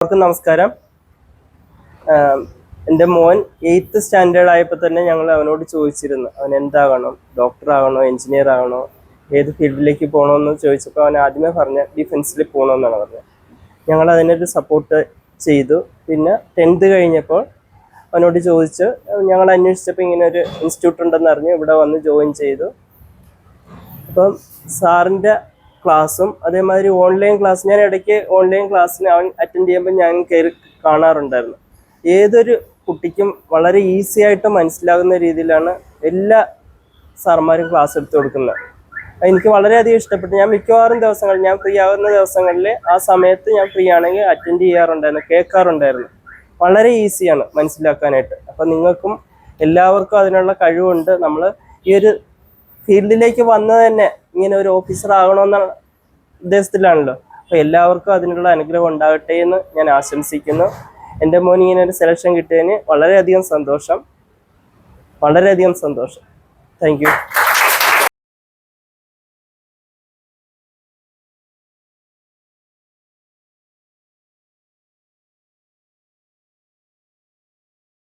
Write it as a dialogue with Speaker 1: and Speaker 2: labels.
Speaker 1: എല്ലാവർക്കും നമസ്കാരം. എൻ്റെ മോൻ 8th സ്റ്റാൻഡേർഡ് ആയപ്പോൾ തന്നെ ഞങ്ങൾ അവനോട് ചോദിച്ചിരുന്നു അവൻ എന്താകണം, ഡോക്ടർ ആകണോ, എഞ്ചിനീയർ ആകണോ, ഏത് ഫീൽഡിലേക്ക് പോകണമെന്ന് ചോദിച്ചപ്പോൾ അവൻ ആദ്യമേ പറഞ്ഞ ഡിഫൻസിൽ പോകണമെന്നാണ് പറഞ്ഞത്. ഞങ്ങൾ അതിനൊരു സപ്പോർട്ട് ചെയ്തു. പിന്നെ 10th കഴിഞ്ഞപ്പോൾ അവനോട് ചോദിച്ച് ഞങ്ങൾ അന്വേഷിച്ചപ്പോൾ ഇങ്ങനെ ഒരു ഇൻസ്റ്റിറ്റ്യൂട്ട് ഉണ്ടെന്ന് അറിഞ്ഞ് ഇവിടെ വന്ന് ജോയിൻ ചെയ്തു. അപ്പം സാറിൻ്റെ ക്ലാസ്സും അതേമാതിരി ഓൺലൈൻ ക്ലാസ്, ഞാൻ ഇടയ്ക്ക് ഓൺലൈൻ ക്ലാസ്സിന് അവൻ അറ്റൻഡ് ചെയ്യുമ്പോൾ ഞാൻ കയറി കാണാറുണ്ടായിരുന്നു. ഏതൊരു കുട്ടിക്കും വളരെ ഈസി ആയിട്ട് മനസ്സിലാകുന്ന രീതിയിലാണ് എല്ലാ സാർമാരും ക്ലാസ് എടുത്തു കൊടുക്കുന്നത്. എനിക്ക് വളരെയധികം ഇഷ്ടപ്പെട്ടു. ഞാൻ മിക്കവാറും ദിവസങ്ങളിൽ, ഞാൻ ഫ്രീ ആകുന്ന ദിവസങ്ങളിൽ ആ സമയത്ത് ഞാൻ ഫ്രീ ആണെങ്കിൽ അറ്റൻഡ് ചെയ്യാറുണ്ടായിരുന്നു, കേൾക്കാറുണ്ടായിരുന്നു. വളരെ ഈസിയാണ് മനസ്സിലാക്കാനായിട്ട്. അപ്പം നിങ്ങൾക്കും എല്ലാവർക്കും അതിനുള്ള കഴിവുണ്ട്. നമ്മൾ ഈ ഒരു ഫീൽഡിലേക്ക് വന്നത് തന്നെ ഇങ്ങനെ ഒരു ഓഫീസർ ആകണമെന്ന ഉദ്ദേശത്തിലാണല്ലോ. അപ്പോൾ എല്ലാവർക്കും അതിനുള്ള അനുഗ്രഹം ഉണ്ടാകട്ടെ എന്ന് ഞാൻ ആശംസിക്കുന്നു. എൻ്റെ മോൻ ഇങ്ങനെ ഒരു സെലക്ഷൻ കിട്ടിയതിന് വളരെയധികം സന്തോഷം. Thank you.